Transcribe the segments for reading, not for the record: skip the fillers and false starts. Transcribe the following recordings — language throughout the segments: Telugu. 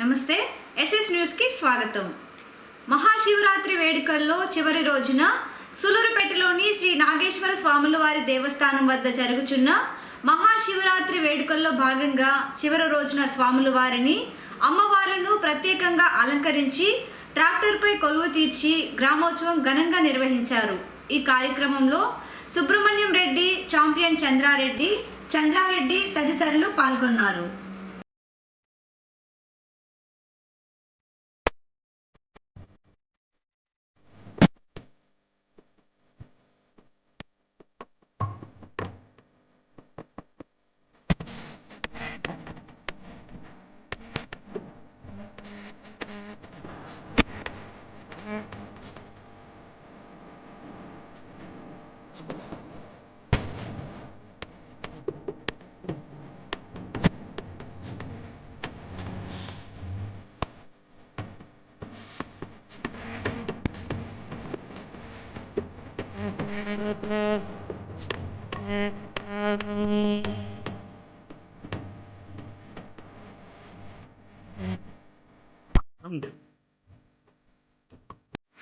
నమస్తే ఎస్ఎస్ న్యూస్ కి స్వాగతం. మహాశివరాత్రి వేడుకల్లో చివరి రోజున సులూరుపేటలోని శ్రీ నాగేశ్వర స్వాముల వారి దేవస్థానం వద్ద జరుగుచున్న మహాశివరాత్రి వేడుకల్లో భాగంగా చివరి రోజున స్వాముల వారిని అమ్మవారులను ప్రత్యేకంగా అలంకరించి ట్రాక్టర్పై కొలువు తీర్చి గ్రామోత్సవం ఘనంగా నిర్వహించారు. ఈ కార్యక్రమంలో సుబ్రహ్మణ్యం రెడ్డి, చాంపియన్ చంద్రారెడ్డి తదితరులు పాల్గొన్నారు.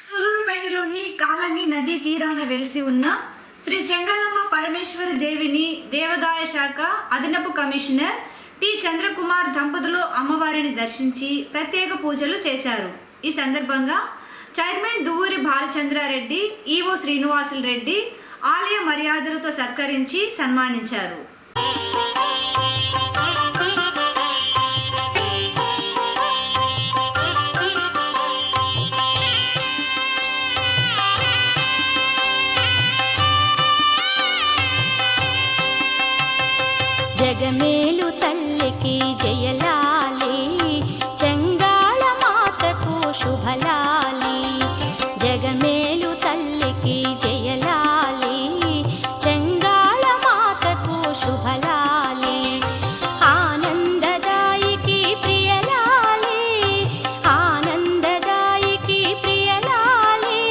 సులూరుపేటలోని కాలనీ నదీ తీరాన వెలిసి ఉన్న శ్రీ చెంగలమ్మ పరమేశ్వరి దేవిని దేవాదాయ శాఖ అదనపు కమిషనర్ టి చంద్రకుమార్ దంపతులు అమ్మవారిని దర్శించి ప్రత్యేక పూజలు చేశారు. ఈ సందర్భంగా చైర్మన్ దువ్వూరి బాలచంద్రారెడ్డి, ఈవో శ్రీనివాసులు రెడ్డి ఆలయ మర్యాదలతో సత్కరించి సన్మానించారు. జగమేలు తల్లికి జయలాలి, చెంగాళ మాతకు శుభలాలి. జగమేలు తల్లికి జయలాలి, చెంగాళ మాతకు శుభలాలి. ఆనందదాయికి ప్రియలాలి, ఆనందదాయికి ప్రియలాలి.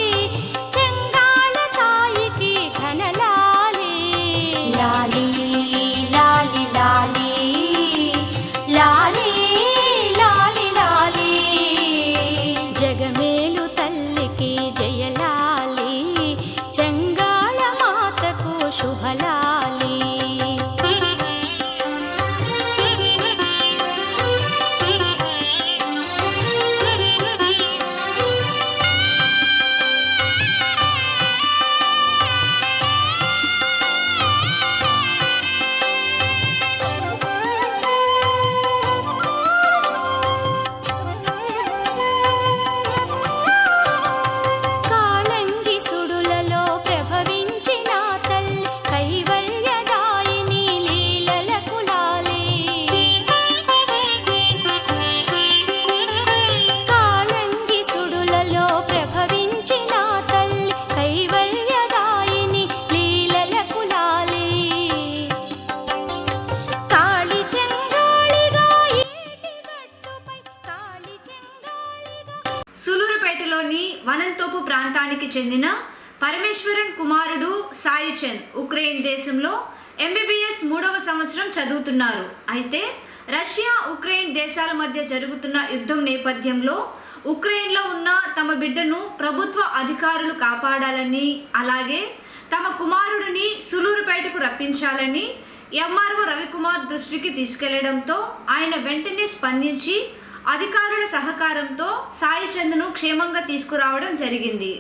చెంగాళ తాయికి ఘనలాలి. లాలి లాలి లాలి లాలి లాలి లాలి. జగమేలు తల్లికి జయలాలి, చెంగాళ మాతకు శుభలాలి. కాళంగి సుడులలో ప్రభవించిన తల్లి, కైవల్యదాయిని లీలలకు లాలి. కాళంగి సుడులలో ప్రభవించిన తల్లి, కైవల్యదాయిని లీలలకు లాలి. కాళి చెంగాళిగా ఏటిగట్టుపై కాళి చెంగాళిగా. సులూరుపేటలోని వనంతోపు ప్రాంతానికి చెందిన పరమేశ్వరన్ కుమారుడు సాయి చంద్ ఉక్రెయిన్ దేశంలో ఎంబీబీఎస్ 3వ సంవత్సరం చదువుతున్నారు. అయితే రష్యా, ఉక్రెయిన్ దేశాల మధ్య జరుగుతున్న యుద్ధం నేపథ్యంలో ఉక్రెయిన్లో ఉన్న తమ బిడ్డను ప్రభుత్వ అధికారులు కాపాడాలని, అలాగే తమ కుమారుడిని సులూరుపేటకు రప్పించాలని ఎంఆర్ఓ రవికుమార్ దృష్టికి తీసుకెళ్లడంతో ఆయన వెంటనే స్పందించి అధికారుల సహకారంతో సాయి చంద్ను క్షేమంగా తీసుకురావడం జరిగింది.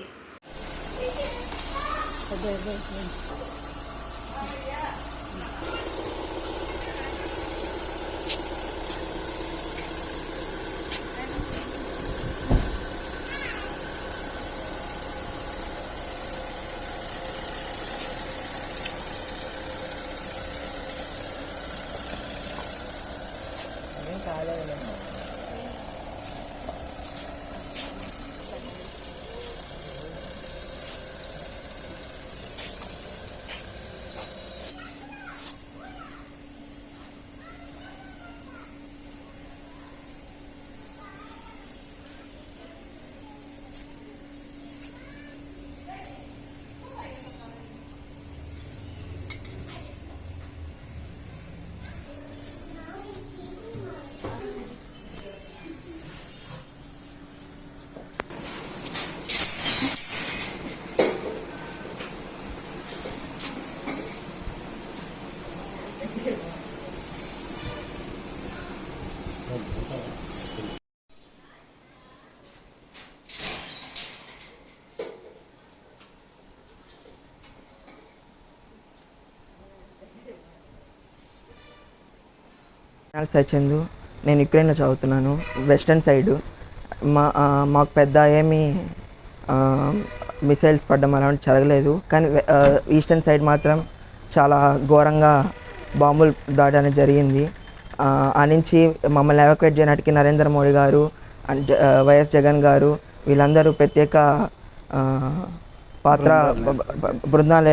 సైచందు, నేను యుక్రెయిన్లో చదువుతున్నాను, వెస్టర్న్ సైడు. మాకు పెద్ద ఏమీ మిసైల్స్ పడడం అలాంటి జరగలేదు, కానీ ఈస్టర్న్ సైడ్ మాత్రం చాలా ఘోరంగా బాంబులు దాడడం జరిగింది. ఆ నుంచి మమ్మల్ని ఎవాక్యుయేట్ చేయడానికి నరేంద్ర మోడీ గారు అండ్ వైఎస్ జగన్ గారు వీళ్ళందరూ ప్రత్యేక పాత్ర బృందాలు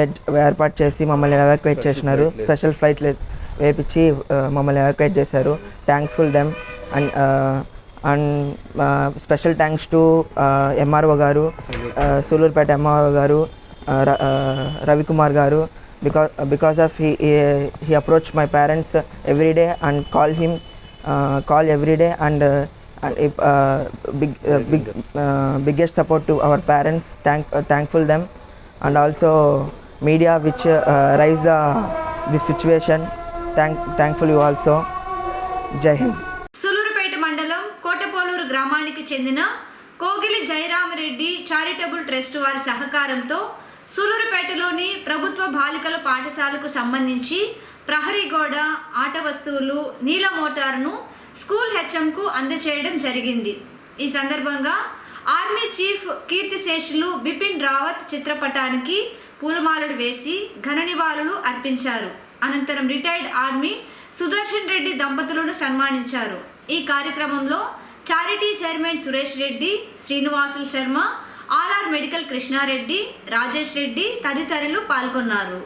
ఏర్పాటు చేసి మమ్మల్ని ఎవాక్యుయేట్ చేసినారు. స్పెషల్ ఫ్లైట్లు వేపించి మమ్మల్ని ఎవాక్యుయేట్ చేశారు. Thankful them. And special thanks to MRO గారు, సూలూరుపేట ఎంఆర్ఓ గారు, రవికుమార్ గారు. because of he approached my parents every day and call every day and biggest support to our parents. Thankful them. And also media which raise this situation. Thankful you also. Jai Hind. Sullurpeta మండలం కోటపోలూరు గ్రామానికి చెందిన కోగిలి జయరామరెడ్డి చారిటబుల్ ట్రస్ట్ వారి సహకారంతో సూలూరుపేటలోని ప్రభుత్వ బాలికల పాఠశాలకు సంబంధించి ప్రహరీ గోడ, ఆట వస్తువులు, నీల మోటారును స్కూల్ హెచ్ఎంకు అందజేయడం జరిగింది. ఈ సందర్భంగా ఆర్మీ చీఫ్ కీర్తిశేషులు బిపిన్ రావత్ చిత్రపటానికి పూలమాలలు వేసి ఘన నివాళులు అర్పించారు. అనంతరం రిటైర్డ్ ఆర్మీ సుదర్శన్ రెడ్డి దంపతులను సన్మానించారు. ఈ కార్యక్రమంలో charity chairman Suresh Reddy, Srinivasulu Sharma, RR medical Krishnareddy, Rajesh Reddy తదితరులు పాల్గొన్నారు.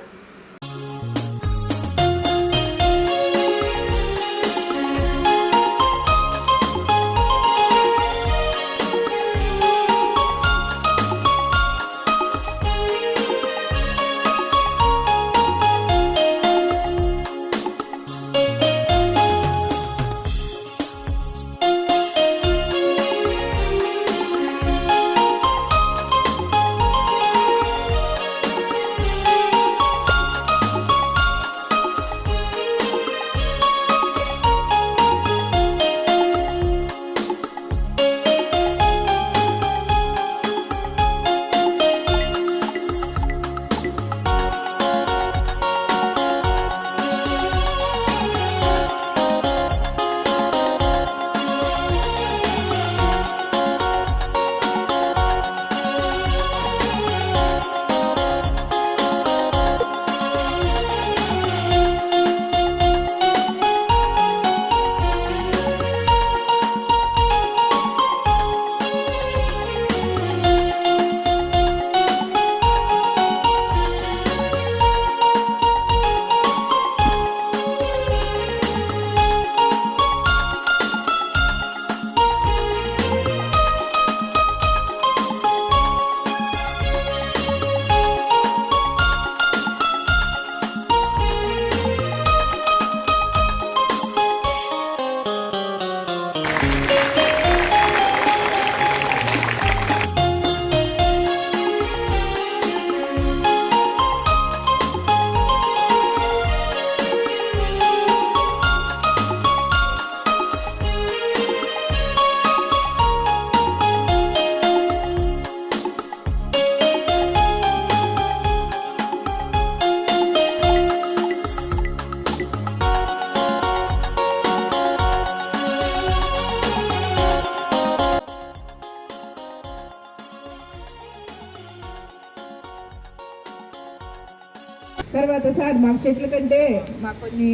తర్వాత సార్ మాకు చెట్ల కంటే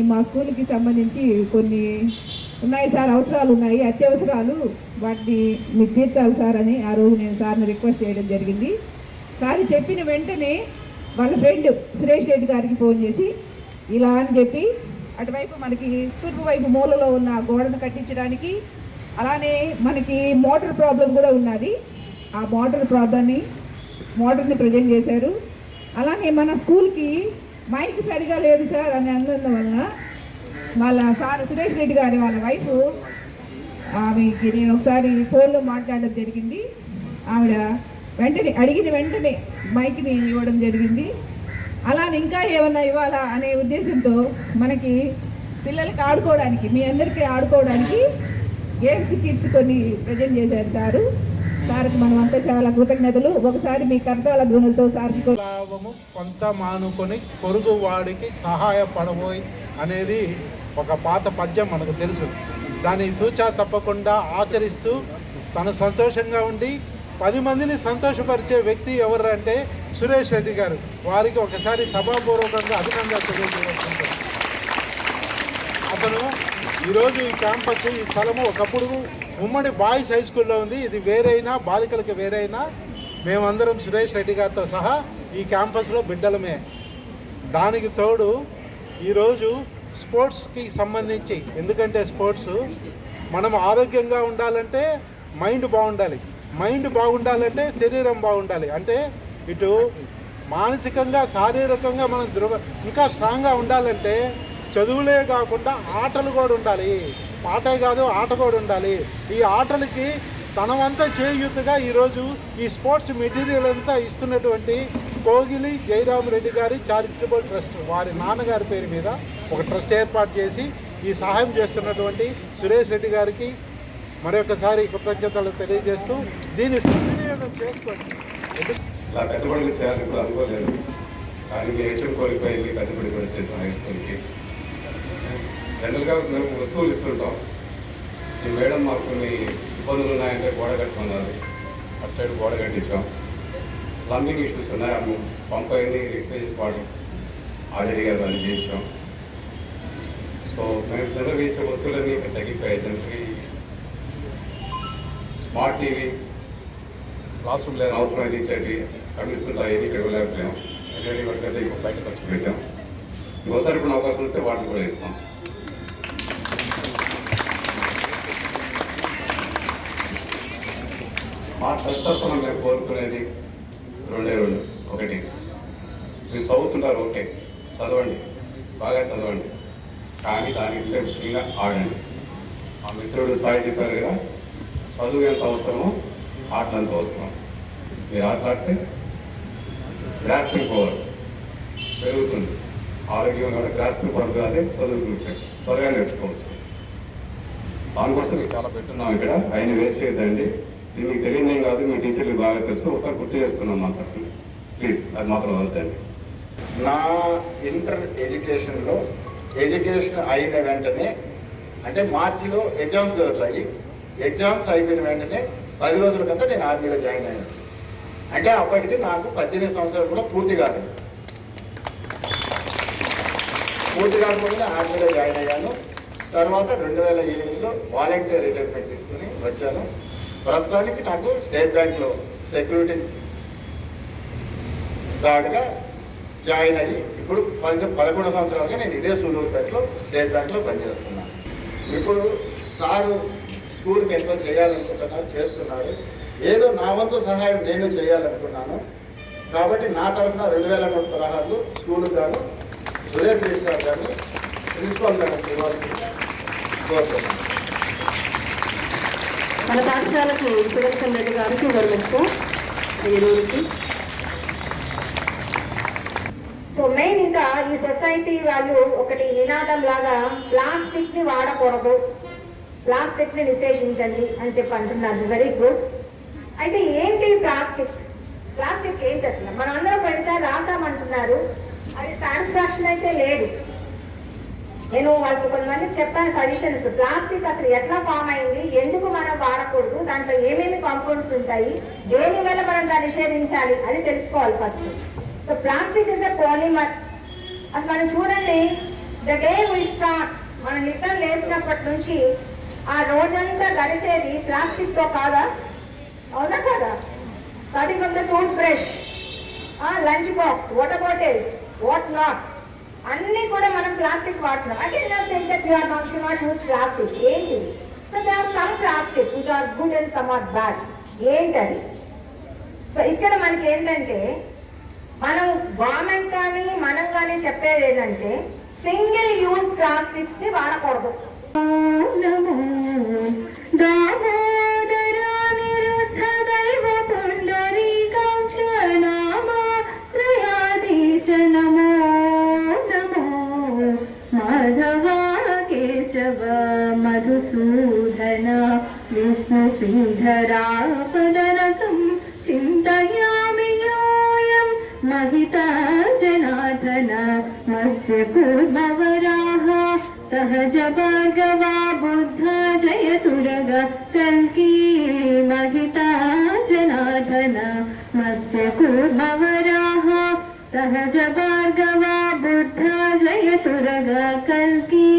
మా స్కూల్కి సంబంధించి కొన్ని ఉన్నాయి సార్, అవసరాలు ఉన్నాయి, అత్యవసరాలు, వాటిని మీకు తీర్చాలి సార్ అని ఆ రోజు నేను సార్ని రిక్వెస్ట్ చేయడం జరిగింది. సార్ చెప్పిన వెంటనే వాళ్ళ ఫ్రెండ్ సురేష్ రెడ్డి గారికి ఫోన్ చేసి ఇలా అని చెప్పి అటువైపు మనకి తూర్పు వైపు మూలలో ఉన్న గోడను కట్టించడానికి, అలానే మనకి మోటార్ ప్రాబ్లం కూడా ఉన్నది, ఆ మోటార్ని ప్రజెంట్ చేశారు. అలానే మన స్కూల్కి మైక్ సరిగా లేదు సార్ అని అందువలన వాళ్ళ సార్ సురేష్ రెడ్డి గారి వాళ్ళ వైఫ్ ఆమెకి నేను ఒకసారి ఫోన్లో మాట్లాడడం జరిగింది. ఆవిడ అడిగిన వెంటనే మైక్ని ఇవ్వడం జరిగింది. అలానే ఇంకా ఏమన్నా ఇవ్వాలా అనే ఉద్దేశంతో మనకి పిల్లలకి ఆడుకోవడానికి, మీ అందరికీ ఆడుకోవడానికి గేమ్స్ కిట్స్ కొన్ని ప్రజెంట్ చేశారు సారు. సార్కి మనం అంతా చాలా కృతజ్ఞతలు. ఒకసారి మీ కర్తాల ధ్వనులతో సార్కి లాభము కొంత మానుకొని పొరుగు వాడికి సహాయపడబోయి అనేది ఒక పాత పద్యం మనకు తెలుసు. దాన్ని తూచా తప్పకుండా ఆచరిస్తూ తను సంతోషంగా ఉండి 10 మందిని సంతోషపరిచే వ్యక్తి ఎవరు అంటే సురేష్ రెడ్డి గారు. వారికి ఒకసారి సభాపూర్వకంగా అభినందనలు తెలియజేస్తుంటారు. అతను ఈరోజు ఈ క్యాంపస్, ఈ స్థలము ఒకప్పుడు ఉమ్మడి బాయ్స్ హై స్కూల్లో ఉంది. ఇది వేరైనా, బాలికలకు వేరైనా మేమందరం సురేష్ రెడ్డి గారితో సహా ఈ క్యాంపస్లో బిడ్డలమే. దానికి తోడు ఈరోజు స్పోర్ట్స్కి సంబంధించి, ఎందుకంటే స్పోర్ట్స్ మనం ఆరోగ్యంగా ఉండాలంటే మైండ్ బాగుండాలి, మైండ్ బాగుండాలంటే శరీరం బాగుండాలి. అంటే ఇటు మానసికంగా శారీరకంగా మనం ఇంకా స్ట్రాంగ్గా ఉండాలంటే చదువులే కాకుండా ఆటలు కూడా ఉండాలి. పాటే కాదు, ఆట కూడా ఉండాలి. ఈ ఆటలకి తనవంతా చేయూతగా ఈరోజు ఈ స్పోర్ట్స్ మెటీరియల్ అంతా ఇస్తున్నటువంటి కోగిలి జయరామ్ రెడ్డి గారి చారిటబుల్ ట్రస్ట్, వారి నాన్నగారి పేరు మీద ఒక ట్రస్ట్ ఏర్పాటు చేసి ఈ సహాయం చేస్తున్నటువంటి సురేష్ రెడ్డి గారికి మరొకసారి కృతజ్ఞతలు తెలియజేస్తూ దీన్ని సద్వినియోగం చేసుకోండి. ఇలా పెద్దబడులు చేయాలని కూడా అనుకోలేదు, కానీ మేము హెచ్ఎం కోల్పోయి పెద్దబడి కూడా చేసాం హై స్కూల్కి. జనరల్గా మేము వస్తువులు ఇస్తుంటాం. ఈ మేడం మాకు కొన్ని ఇబ్బందులు ఉన్నాయంటే గోడ కట్టుకున్నారు, అటు సైడ్ గోడ కట్టించాం. ప్లంబింగ్ ఇష్యూస్ ఉన్నాయి, అవి పంప్ అయింది రిపేర్ చేసుకోవడం ఆల్రెడీ గారు అది చేయించాం. సో మేము జనరల్గా ఇచ్చే వస్తువులన్నీ తగ్గిపోయాయి. జనరల్గా స్మార్ట్ టీవీ, క్లాస్ రూమ్ లేదా అవసరమైంది ఇచ్చేవి కనిపిస్తుంటాయి, ఇక్కడ ఇవ్వలేకపోయాం. ఎల్ఈడి వర్క్ అయితే ఇంకో బయట ఖర్చు పెట్టాం. ఇంకోసారి ఇప్పుడు అవకాశం వస్తే వాటిని కూడా ఇస్తాం. మా ట్రస్ట్ తరఫున మేము కోరుకునేది రెండే రెండు. ఒకటి, మీరు చదువుతుంటారు, ఓకే చదవండి, బాగా చదవండి, కానీ దానికి ముఖ్యంగా ఆడండి. మా మిత్రుడు సాయి చెప్పారు కదా, చదువు ఎంత అవసరమో ఆటలు అంత అవసరం. మీరు ఆటలాడితే గ్రాస్పింగ్ పవర్ పెరుగుతుంది, ఆరోగ్యం కూడా గ్రాస్పింగ్ పవర్ కాదే చదువుకుంటే త్వరగా నేర్చుకోవచ్చు. దానికోసం మీకు చాలా పెట్టున్నాం ఇక్కడ, ఆయన వేస్ట్ చేయొద్దండి. ఇది మీకు తెలియదేం కాదు, మీ టీచర్లు బాగా తెలుసు, ఒకసారి గుర్తు చేస్తున్నాం మా తరఫున. ప్లీజ్ అది మాత్రం వద్దండి. నా ఇంటర్ ఎడ్యుకేషన్లో ఎడ్యుకేషన్ అయిన వెంటనే, అంటే మార్చిలో ఎగ్జామ్స్ జరుగుతాయి. ఎగ్జామ్స్ అయిపోయిన వెంటనే 10 రోజుల కంటే నేను ఆర్మీలో జాయిన్ అయ్యాను. అంటే అప్పటికి నాకు 18 సంవత్సరాలు కూడా పూర్తి కాలేదు. పూర్తి కాకుండా ఆర్మీలో జాయిన్ అయ్యాను. తర్వాత 2008లో వాలంటీర్ రిటైర్మెంట్ తీసుకుని వచ్చాను. ప్రస్తుతానికి నాకు స్టేట్ బ్యాంక్లో సెక్యూరిటీ గార్డ్గా జాయిన్ అయ్యి ఇప్పుడు 11 సంవత్సరాలుగా నేను ఇదే సూలూరుపేటలో స్టేట్ బ్యాంక్లో పనిచేస్తున్నాను. ఇప్పుడు సారు స్కూల్కి ఎంతో చేయాలనుకుంటున్నారు, చేస్తున్నారు. ఏదో నా వంతు సహాయం నేను చేయాలనుకున్నాను. కాబట్టి నా తరఫున 2016 స్కూల్కి గాను సురేష్ రెడ్డి గారు గాను ప్రిన్సిపాల్ గారు ఇవ్వాల్సిందిగా కోరుతున్నాను. మన పాఠశాలకు సుదర్శన్ రెడ్డి గారికి వివరించు ఈ రోజుకి. సో మెయిన్ ఇంకా ఈ సొసైటీ వాళ్ళు ఒకటి నినాదం లాగా ప్లాస్టిక్ ని వాడకూడదు, ప్లాస్టిక్ ని నిషేధించండి అని చెప్పి అంటున్నారు. Very good. అయితే ఏంటి ప్లాస్టిక్? ప్లాస్టిక్ ఏంటి అసలు? మనం అందరం పోయినసారి రాసామంటున్నారు, అది సాటిస్ఫాక్షన్ అయితే లేదు. నేను వాళ్ళకి కొంతమంది చెప్పాను సజెషన్స్. ప్లాస్టిక్ అసలు ఎట్లా ఫామ్ అయింది, ఎందుకు మనం వాడకూడదు, దాంట్లో ఏమేమి కాంపౌండ్స్ ఉంటాయి, దేని వల్ల మనం దాన్ని నిషేధించాలి అని తెలుసుకోవాలి first. So plastic is a polymer. అది మనం చూడండి, ద డే వి స్టార్ట్, మన నిద్ర లేచినప్పటి నుంచి ఆ రోజంతా గడిచేది ప్లాస్టిక్ తో కాదా? అవునా కదా? Starting from the tooth brush, lunch box, water bottles, what not, అన్నీ కూడా మనం ప్లాస్టిక్ వాడుతున్నాం. అంటే షుడ్ నాట్ యూజ్ ప్లాస్టిక్ ఏంటి? So they are some plastics which are good and some are bad. ఏంటది? సో ఇక్కడ మనకి ఏంటంటే, మనం గవర్నమెంట్ కానీ మనం కానీ చెప్పేది ఏంటంటే సింగిల్ యూజ్ ప్లాస్టిక్స్ ని వాడకూడదు. మధుసూదన విష్ణు శ్రీధరా పదరతం చింతయామి యోయం महिता जनार्दन मत्स्य पूर्ववराह स सहज भार्गवा बुद्धा जयतुरग कल्की महिता जनार्दन मत्स्यकूर्मवराः सहज भार्गवा बुद्धा जयतुरग कल्की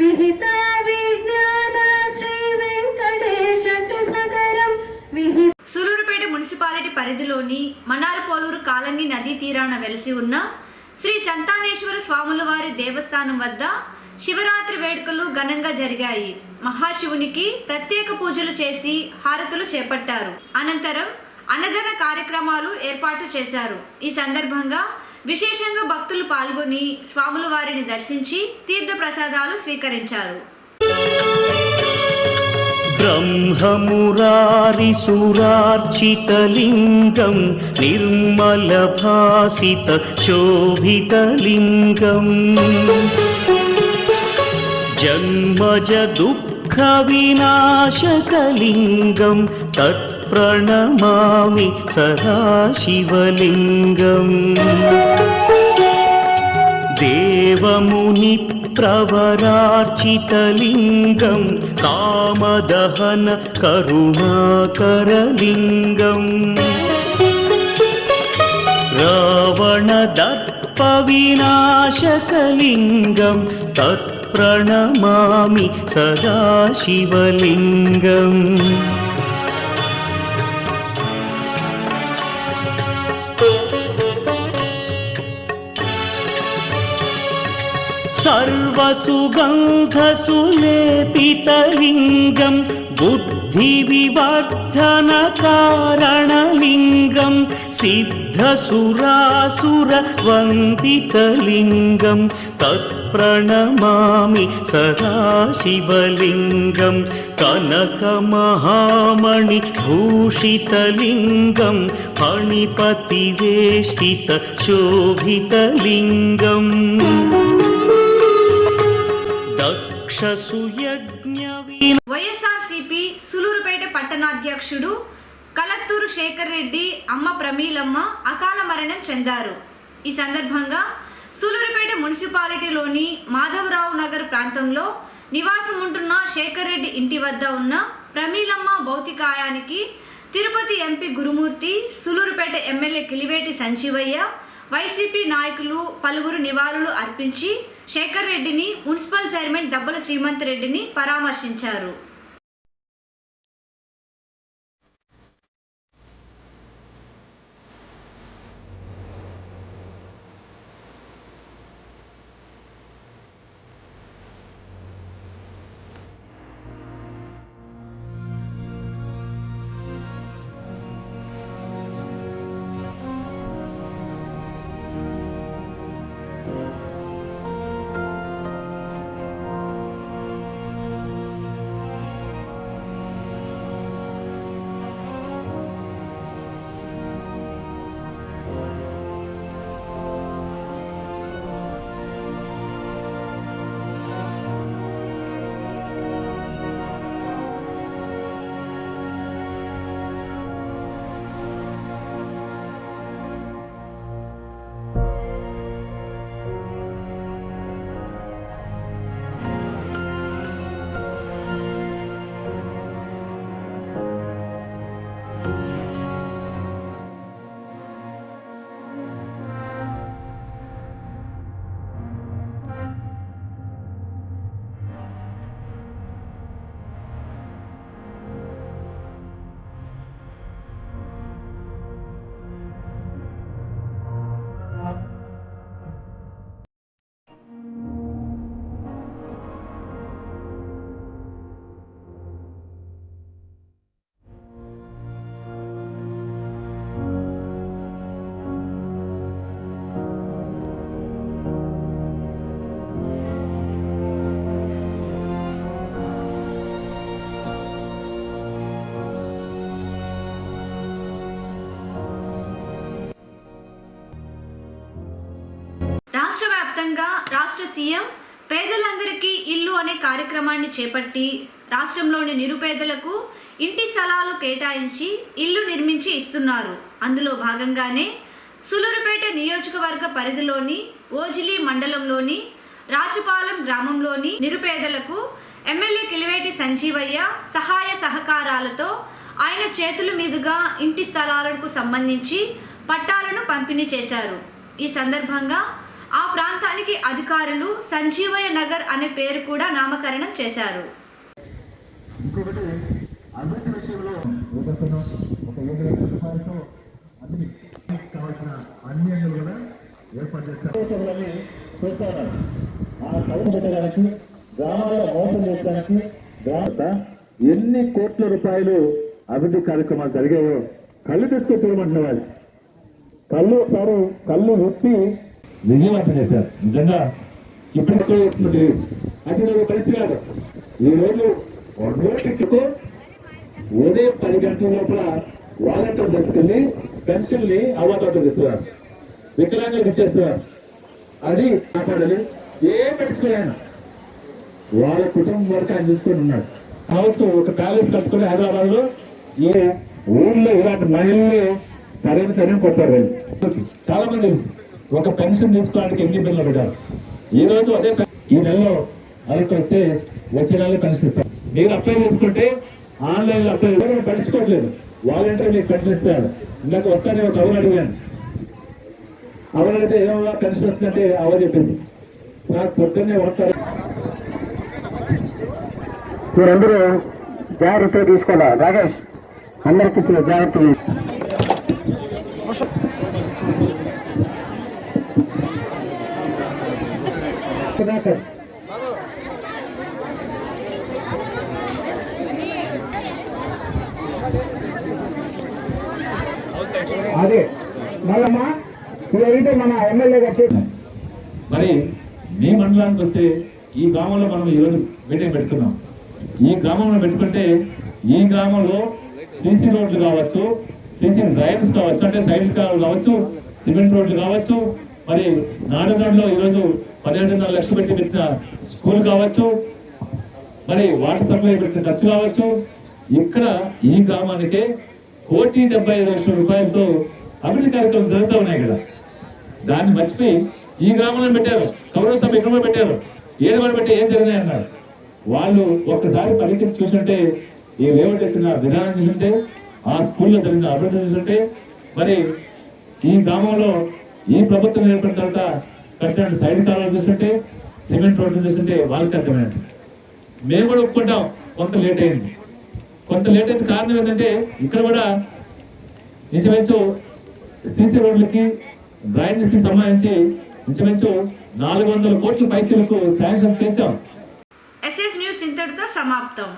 विहिता विज्ञान श्री वेंकटेश शुभकरं विहिता. సూలూరుపేట మున్సిపాలిటీ పరిధిలోని మన్నారపోలూరు కాలంగి నదీ తీరాన వెలిసి ఉన్న శ్రీ సంతానేశ్వర స్వాముల వారి దేవస్థానం వద్ద శివరాత్రి వేడుకలు ఘనంగా జరిగాయి. మహాశివునికి ప్రత్యేక పూజలు చేసి హారతులు చేపట్టారు. అనంతరం అన్నదాన కార్యక్రమాలు ఏర్పాటు చేశారు. ఈ సందర్భంగా విశేషంగా భక్తులు పాల్గొని స్వాముల వారిని దర్శించి తీర్థ ప్రసాదాలు స్వీకరించారు. ब्रह्ममुरारिसुरार्चितलिङ्गं निर्मलभासितशोभितलिङ्गम् जन्मजदुःखविनाशकलिङ्गं तत्प्रणमामि सदा शिवलिङ्गम् देवमुनि प्रवरार्चितलिङ्गं कामदहन करुणाकरलिङ्गम् रावणदर्पविनाशकलिङ्गं तत्प्रणमामि सदा शिवलिङ्गम् सर्वसुगन्धसुलेपितलिङ्गं बुद्धिविवर्धनकारणलिङ्गं सिद्धसुरासुरवन्दितलिङ्गं तत्प्रणमामि सदा शिवलिङ्गं कनकमहामणिभूषितलिङ्गं फणिपतिवेष्टितशोभितलिङ्गम् వైఎస్ఆర్సీపీ సూలూరుపేట పట్టణాధ్యక్షుడు కలత్తూరు శేఖర్ రెడ్డి అమ్మ ప్రమీలమ్మ అకాల మరణం చెందారు. ఈ సందర్భంగా సూలూరుపేట మున్సిపాలిటీలోని మాధవరావు నగర్ ప్రాంతంలో నివాసం ఉంటున్న శేఖర్ రెడ్డి ఇంటి వద్ద ఉన్న ప్రమీలమ్మ భౌతికాయానికి తిరుపతి ఎంపీ గురుమూర్తి, సూలూరుపేట ఎమ్మెల్యే కిలివేటి సంజీవయ్య, వైసీపీ నాయకులు పలువురు నివాళులు అర్పించి శేఖర్ రెడ్డిని, మున్సిపల్ చైర్మన్ దబ్బల శ్రీమంత్ రెడ్డిని పరామర్శించారు. రాష్ట్ర వ్యాప్తంగా రాష్ట్ర సీఎం పేదలందరికీ ఇల్లు అనే కార్యక్రమాన్ని చేపట్టి రాష్ట్రంలోని నిరుపేదలకు ఇంటి స్థలాలు కేటాయించి ఇల్లు నిర్మించి ఇస్తున్నారు. అందులో భాగంగానే సూలూరుపేట నియోజకవర్గ పరిధిలోని ఓజిలి మండలంలోని రాజుపాలెం గ్రామంలోని నిరుపేదలకు ఎమ్మెల్యే కిలివేటి సంజీవయ్య సహాయ సహకారాలతో ఆయన చేతుల మీదుగా ఇంటి స్థలాలకు సంబంధించి పట్టాలను పంపిణీ చేశారు. ఈ సందర్భంగా ఆ ప్రాంతానికి అధికారులు సంజీవయ్య నగర్ అనే పేరు కూడా నామకరణం చేశారు. ఎన్ని కోట్ల రూపాయలు అభివృద్ధి కార్యక్రమాలు జరిగాయో కళ్ళు తీసుకొని తిరగమంటున్న వాళ్ళు కళ్ళు ఒప్పి విజయవంతం చేశారు. నిజంగా ఇప్పుడు అది నాకు కలిసి కాదు. ఈ రోజు నోటికి ఉదయం 10 గంటల లోపల వాలంటీర్ తీసుకెళ్ళి పెన్షన్ని అవ్వతోట ఇస్తున్నారు, వికలాంగులకు ఇచ్చేస్తున్నారు. అది కాపాడాలి. ఏ పెన్షన్ అయినా వాళ్ళ కుటుంబం వరకు ఆయన చూసుకొని ఉన్నాడు. హౌస్ ఒక ప్యాలెస్ కట్టుకుని హైదరాబాద్ లో ఏ ఊళ్ళో ఇలాంటి మహిళల్ని తరిమి కొట్టారు. చాలా మంది తెలుసు ఒక పెన్షన్ తీసుకోవడానికి ఎన్ని బిల్లు పెట్టారు. ఈ రోజు అదే ఈ నెలలో అరకు వస్తే వచ్చే నెలలో పెన్షన్ ఇస్తారు. మీరు అప్లై చేసుకుంటే ఆన్లైన్ లో అప్లై చేస్తే పట్టించుకోవట్లేదు. వాలంటీర్ మీకు పెన్షన్ ఇస్తారు. ఇందాక వస్తానే ఒక అవరు అడిగాను. అవరు అడిగితే ఏమో పెన్షన్ వస్తుందంటే అవరు చెప్పింది. నాకు పొద్దున్నే వస్తారు. మీరందరూ జాగ్రత్తగా తీసుకోవాలి. రాకేష్ అందరికి జాగ్రత్త. అదే మళ్ళమ్మా ఇదైతే మన ఎమ్మెల్యే గారు. మరి మీ మండలానికి వస్తే ఈ గ్రామంలో మనం ఈరోజు మీటింగ్ పెడుతున్నాం. ఈ గ్రామంలో పెట్టుకుంటే ఈ గ్రామంలో సీసీ రోడ్లు కావచ్చు, సీసీ డ్రైన్స్ కావచ్చు, అంటే సైడ్ కావచ్చు, సిమెంట్ రోడ్లు కావచ్చు, మరి నాడుగడ్లో ఈరోజు 17.5 లక్షలు పెట్టి పెట్టిన స్కూల్ కావచ్చు, మరి వాటర్ సప్లై పెట్టిన ఖర్చు కావచ్చు. ఇక్కడ ఈ గ్రామానికి 1,75,00,000 రూపాయలతో అభివృద్ధి కార్యక్రమాలు జరుగుతూ ఉన్నాయి కదా. దాన్ని మర్చిపోయి ఈ గ్రామంలో పెట్టారు, కౌరవ సభ ఇక్కడ పెట్టారు, ఏడు పెట్టి ఏం జరిగినాయి అన్నారు. వాళ్ళు ఒక్కసారి పరీక్ష చూసుంటే, ఈ లేఅవుట్ చేసిన విధానం చూసుంటే, ఆ స్కూల్లో జరిగిన అభివృద్ధి చూసుంటే, మరి ఈ గ్రామంలో ఈ ప్రభుత్వం ఏర్పడిన తర్వాత కట్టిన సైడ్ కాలువలు చూస్తుంటే, సిమెంట్ రోడ్లు చూస్తుంటే వాళ్ళకి అర్థమైనట్టు. మేము కూడా ఒప్పుకుంటాం కొంత లేట్ అయింది. కారణం ఏంటంటే ఇక్కడ కూడా ఇంచుమించు సీసీ రోడ్లకి డ్రైనేజ్కి సంబంధించి ఇంచుమించు 400 కోట్ల పైచీలకు శాంక్షన్ చేశాం. ఎస్ఎస్ న్యూస్ ఇంతటితో సమాప్తం.